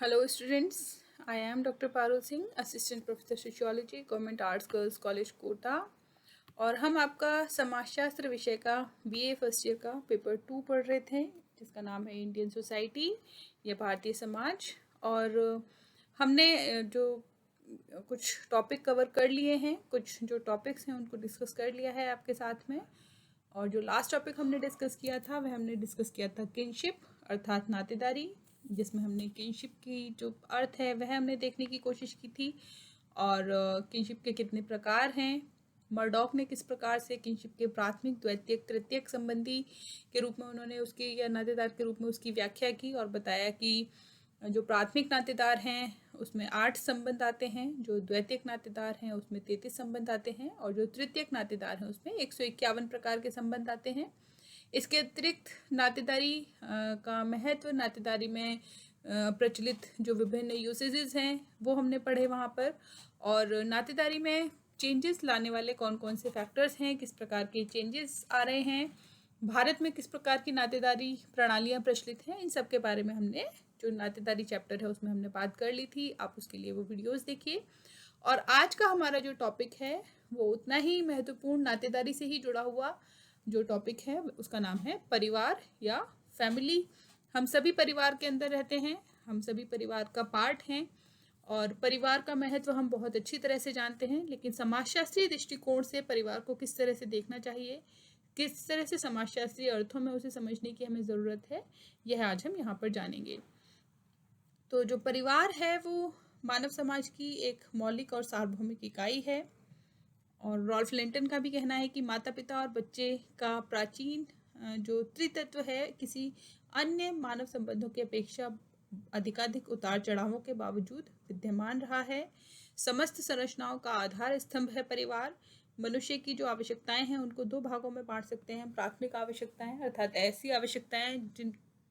Hello students, I am Dr. Parul Singh, Assistant Professor Sociology, Government Arts Girls College Kota. और हम आपका समाजशास्त्र विषय का BA फर्स्ट ईयर का पेपर 2 पढ़ रहे थे, जिसका नाम है इंडियन सोसाइटी या भारतीय समाज। और हमने जो कुछ टॉपिक कवर कर लिए हैं, कुछ जो टॉपिक्स हैं उनको डिस्कस कर लिया है आपके साथ में। और जो लास्ट टॉपिक हमने डिस्कस किया था वह हमने डिस्कस किया था किनशिप अर्थात नातेदारी, जिसमें हमने किनशिप की जो अर्थ है वह हमने देखने की कोशिश की थी। और किनशिप के कितने प्रकार हैं, मर्डॉक ने किस प्रकार से किनशिप के प्राथमिक द्वितीयक तृतीयक संबंधी के रूप में उन्होंने उसकी या नातेदार के रूप में उसकी व्याख्या की और बताया कि जो प्राथमिक नातेदार हैं उसमें 8 संबंध आते हैं, जो द्वितीयक नातेदार हैं उसमें 33 संबंध आते हैं, और जो तृतीयक नातेदार हैं उसमें 151 प्रकार के संबंध आते हैं। इसके अतिरिक्त नातेदारी का महत्व, नातेदारी में प्रचलित जो विभिन्न यूसेजेस हैं वो हमने पढ़े वहाँ पर। और नातेदारी में चेंजेस लाने वाले कौन कौन से फैक्टर्स हैं, किस प्रकार के चेंजेस आ रहे हैं, भारत में किस प्रकार की नातेदारी प्रणालियाँ प्रचलित हैं, इन सब के बारे में हमने जो नातेदारी चैप्टर है उसमें हमने बात कर ली थी। आप उसके लिए वो वीडियोस देखिए। और आज का हमारा जो टॉपिक है वो उतना ही महत्वपूर्ण, नातेदारी से ही जुड़ा हुआ जो टॉपिक है उसका नाम है परिवार या फैमिली। हम सभी परिवार के अंदर रहते हैं, हम सभी परिवार का पार्ट हैं और परिवार का महत्व हम बहुत अच्छी तरह से जानते हैं। लेकिन समाजशास्त्रीय दृष्टिकोण से परिवार को किस तरह से देखना चाहिए, किस तरह से समाजशास्त्रीय अर्थों में उसे समझने की हमें ज़रूरत है, यह आज हम यहाँ पर जानेंगे। तो जो परिवार है वो मानव समाज की एक मौलिक और सार्वभौमिक इकाई है। और रॉल्फ लिंटन का भी कहना है कि माता पिता और बच्चे का प्राचीन जो त्रितत्व है किसी अन्य मानव संबंधों की अपेक्षा अधिकाधिक उतार चढ़ावों के बावजूद विद्यमान रहा है। समस्त संरचनाओं का आधार स्तंभ है परिवार। मनुष्य की जो आवश्यकताएं हैं उनको 2 भागों में बांट सकते हैं। प्राथमिक आवश्यकताएं अर्थात ऐसी आवश्यकताएं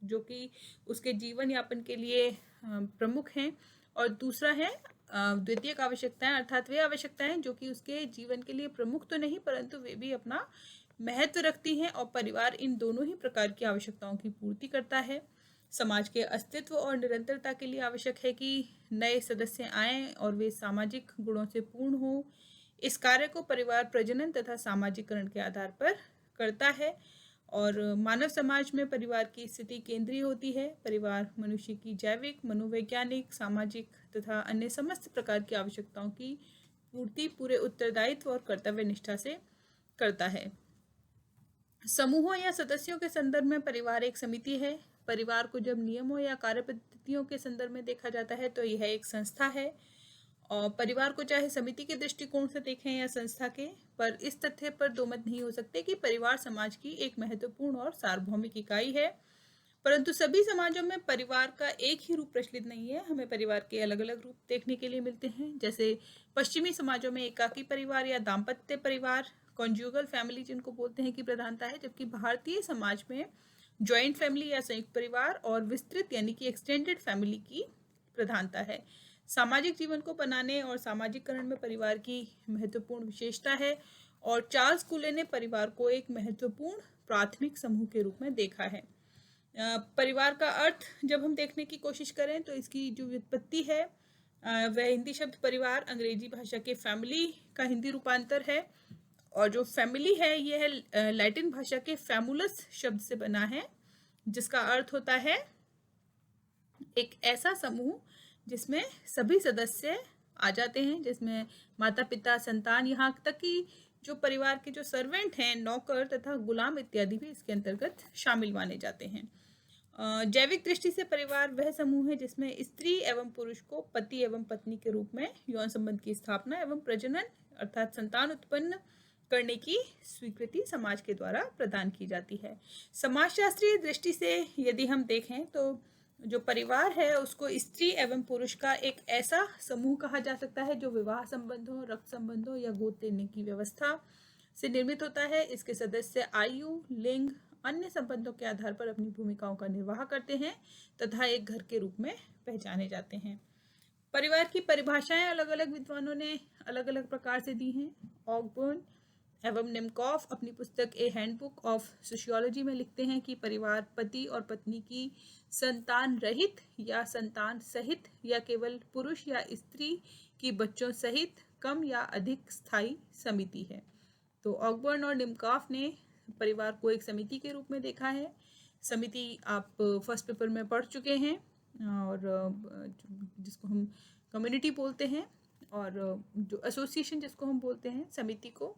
जो कि उसके जीवन यापन के लिए प्रमुख हैं, और दूसरा है द्वितीयक आवश्यकताएं अर्थात वे आवश्यकताएं जो कि उसके जीवन के लिए प्रमुख तो नहीं परंतु वे भी अपना महत्व रखती हैं, और परिवार इन दोनों ही प्रकार की आवश्यकताओं की पूर्ति करता है। समाज के अस्तित्व और निरंतरता के लिए आवश्यक है कि नए सदस्य आएं और वे सामाजिक गुणों से पूर्ण हों। इस कार्य को परिवार प्रजनन तथा सामाजिकरण के आधार पर करता है। और मानव समाज में परिवार की स्थिति केंद्रीय होती है। परिवार मनुष्य की जैविक, मनोवैज्ञानिक, सामाजिक तथा अन्य समस्त प्रकार की आवश्यकताओं की पूर्ति पूरे उत्तरदायित्व और कर्तव्य निष्ठा से करता है। समूहों या सदस्यों के संदर्भ में परिवार एक समिति है। परिवार को जब नियमों या कार्य पद्धतियों के संदर्भ में देखा जाता है तो यह एक संस्था है। और परिवार को चाहे समिति के दृष्टिकोण से देखें या संस्था के, पर इस तथ्य पर दो मत नहीं हो सकते कि परिवार समाज की एक महत्वपूर्ण और सार्वभौमिक इकाई है। परंतु सभी समाजों में परिवार का एक ही रूप प्रचलित नहीं है। हमें परिवार के अलग अलग रूप देखने के लिए मिलते हैं। जैसे पश्चिमी समाजों में एकाकी परिवार या दाम्पत्य परिवार, कॉन्जुगल फैमिली जिनको बोलते हैं, की प्रधानता है, जबकि भारतीय समाज में जॉइंट फैमिली या संयुक्त परिवार और विस्तृत यानी कि एक्सटेंडेड फैमिली की प्रधानता है। सामाजिक जीवन को बनाने और सामाजिकरण में परिवार की महत्वपूर्ण विशेषता है। और चार्ल्स कूले ने परिवार को एक महत्वपूर्ण प्राथमिक समूह के रूप में देखा है। परिवार का अर्थ जब हम देखने की कोशिश करें तो इसकी जो व्युत्पत्ति है वह हिंदी शब्द परिवार अंग्रेजी भाषा के फैमिली का हिंदी रूपांतर है। और जो फैमिली है यह लैटिन भाषा के फैमुलस शब्द से बना है, जिसका अर्थ होता है एक ऐसा समूह जिसमें सभी सदस्य आ जाते हैं, जिसमें माता पिता, संतान, यहाँ तक कि जो परिवार के जो सर्वेंट हैं, नौकर तथा गुलाम इत्यादि भी इसके अंतर्गत शामिल माने जाते हैं। जैविक दृष्टि से परिवार वह समूह है जिसमें स्त्री एवं पुरुष को पति एवं पत्नी के रूप में यौन संबंध की स्थापना एवं प्रजनन अर्थात संतान उत्पन्न करने की स्वीकृति समाज के द्वारा प्रदान की जाती है। समाजशास्त्रीय दृष्टि से यदि हम देखें तो जो परिवार है उसको स्त्री एवं पुरुष का एक ऐसा समूह कहा जा सकता है जो विवाह संबंधों, रक्त संबंधों या गोद लेने की व्यवस्था से निर्मित होता है। इसके सदस्य आयु, लिंग, अन्य संबंधों के आधार पर अपनी भूमिकाओं का निर्वाह करते हैं तथा एक घर के रूप में पहचाने जाते हैं। परिवार की परिभाषाएं अलग अलग विद्वानों ने अलग अलग प्रकार से दी हैं। ऑगबर्न एवं निमकॉफ अपनी पुस्तक ए हैंडबुक ऑफ सोशियोलॉजी में लिखते हैं कि परिवार पति और पत्नी की संतान रहित या संतान सहित या केवल पुरुष या स्त्री की बच्चों सहित कम या अधिक स्थायी समिति है। तो ऑकबर्न और निमकॉफ ने परिवार को एक समिति के रूप में देखा है। समिति आप फर्स्ट पेपर में पढ़ चुके हैं, और जिसको हम कम्युनिटी बोलते हैं, और जो एसोसिएशन जिसको हम बोलते हैं समिति को।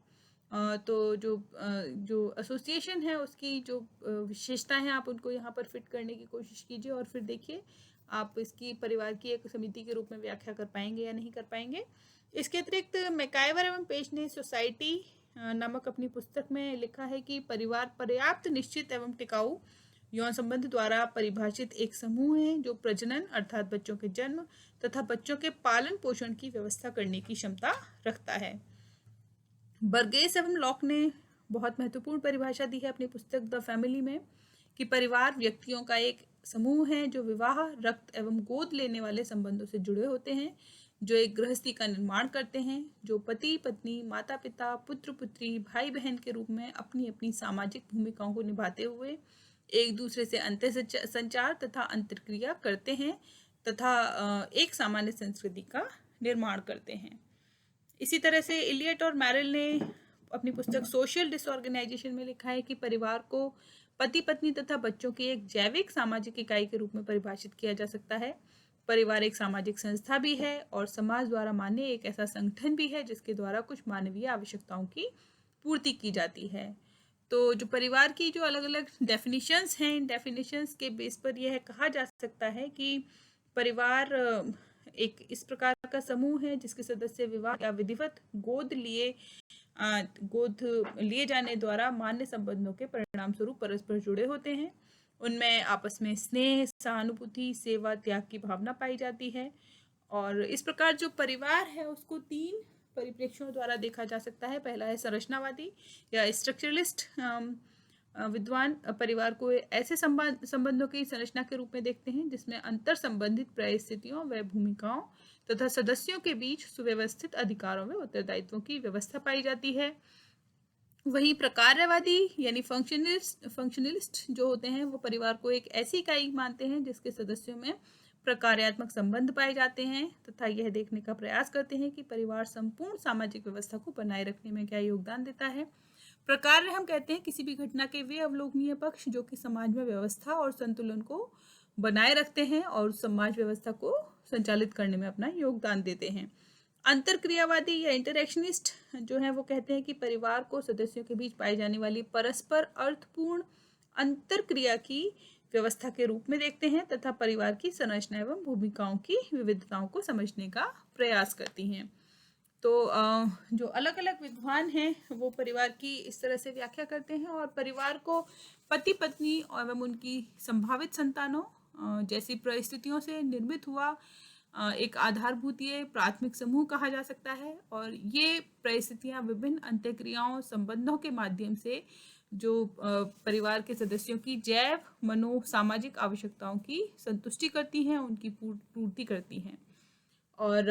तो जो एसोसिएशन है उसकी जो विशेषताएं हैं आप उनको यहाँ पर फिट करने की कोशिश कीजिए, और फिर देखिए आप इसकी परिवार की एक समिति के रूप में व्याख्या कर पाएंगे या नहीं कर पाएंगे। इसके अतिरिक्त मैकाइवर एवं पेज ने सोसाइटी नामक अपनी पुस्तक में लिखा है कि परिवार पर्याप्त निश्चित एवं टिकाऊ यौन संबंध द्वारा परिभाषित एक समूह है जो प्रजनन अर्थात बच्चों के जन्म तथा बच्चों के पालन पोषण की व्यवस्था करने की क्षमता रखता है। बर्गेस एवं लॉक ने बहुत महत्वपूर्ण परिभाषा दी है अपनी पुस्तक द फैमिली में कि परिवार व्यक्तियों का एक समूह है जो विवाह, रक्त एवं गोद लेने वाले संबंधों से जुड़े होते हैं, जो एक गृहस्थी का निर्माण करते हैं, जो पति पत्नी, माता पिता, पुत्र पुत्री, भाई बहन के रूप में अपनी अपनी सामाजिक भूमिकाओं को निभाते हुए एक दूसरे से अंतर संचार तथा अंतर्क्रिया करते हैं तथा एक सामान्य संस्कृति का निर्माण करते हैं। इसी तरह से इलियट और मैरिल ने अपनी पुस्तक सोशल डिसऑर्गेनाइजेशन में लिखा है कि परिवार को पति पत्नी तथा बच्चों की एक जैविक सामाजिक इकाई के रूप में परिभाषित किया जा सकता है। परिवार एक सामाजिक संस्था भी है और समाज द्वारा मान्य एक ऐसा संगठन भी है जिसके द्वारा कुछ मानवीय आवश्यकताओं की पूर्ति की जाती है। तो जो परिवार की जो अलग अलग डेफिनेशंस हैं, इन डेफिनेशंस के बेस पर यह कहा जा सकता है कि परिवार एक इस प्रकार का समूह है जिसके सदस्य विवाह या विधिवत गोद लिए जाने द्वारा मान्य संबंधों के परिणाम स्वरूप परस्पर जुड़े होते हैं। उनमें आपस में स्नेह, सहानुभूति, सेवा, त्याग की भावना पाई जाती है। और इस प्रकार जो परिवार है उसको 3 परिप्रेक्ष्यों द्वारा देखा जा सकता है। पहला है संरचनावादी या स्ट्रक्चरलिस्ट विद्वान परिवार को ऐसे संबंधों की संरचना के रूप में देखते हैं जिसमें अंतर संबंधित परिस्थितियों व भूमिकाओं तथा सदस्यों के बीच सुव्यवस्थित अधिकारों व उत्तरदायित्वों की व्यवस्था पाई जाती है। वहीं प्रकार्यवादी यानी फंक्शनलिस्ट जो होते हैं वो परिवार को एक ऐसी इकाई मानते हैं जिसके सदस्यों में प्रकार्यात्मक संबंध पाए जाते हैं तथा यह देखने का प्रयास करते हैं कि परिवार संपूर्ण सामाजिक व्यवस्था को बनाए रखने में क्या योगदान देता है। प्रकार्य हम कहते हैं किसी भी घटना के वे अवलोकनीय पक्ष जो कि समाज में व्यवस्था और संतुलन को बनाए रखते हैं और समाज व्यवस्था को संचालित करने में अपना योगदान देते हैं। अंतरक्रियावादी या इंटरैक्शनिस्ट जो है वो कहते हैं कि परिवार को सदस्यों के बीच पाई जाने वाली परस्पर अर्थपूर्ण अंतरक्रिया की व्यवस्था के रूप में देखते हैं तथा परिवार की संरचना एवं भूमिकाओं की विविधताओं को समझने का प्रयास करती हैं। तो जो अलग अलग विद्वान हैं वो परिवार की इस तरह से व्याख्या करते हैं और परिवार को पति पत्नी एवं उनकी संभावित संतानों जैसी परिस्थितियों से निर्मित हुआ एक आधारभूतीय प्राथमिक समूह कहा जा सकता है। और ये परिस्थितियां विभिन्न अंतःक्रियाओं संबंधों के माध्यम से जो परिवार के सदस्यों की जैव मनो सामाजिक आवश्यकताओं की संतुष्टि करती हैं, उनकी पूर्ति करती हैं। और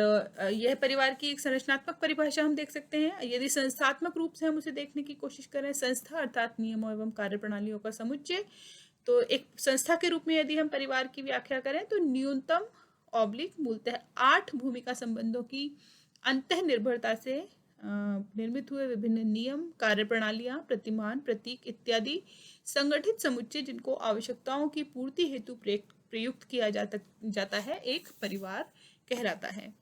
यह परिवार की एक संरचनात्मक परिभाषा हम देख सकते हैं। यदि संस्थात्मक रूप से हम उसे देखने की कोशिश करें, संस्था अर्थात नियमों एवं कार्यप्रणालियों का समुच्चय, तो एक संस्था के रूप में यदि हम परिवार की व्याख्या करें तो न्यूनतम मूलतः 8 भूमिका संबंधों की अंतः निर्भरता से निर्मित हुए विभिन्न नियम, कार्यप्रणालियां, प्रतिमान, प्रतीक इत्यादि संगठित समुच्चय जिनको आवश्यकताओं की पूर्ति हेतु प्रयुक्त किया जाता है एक परिवार कहलाता है।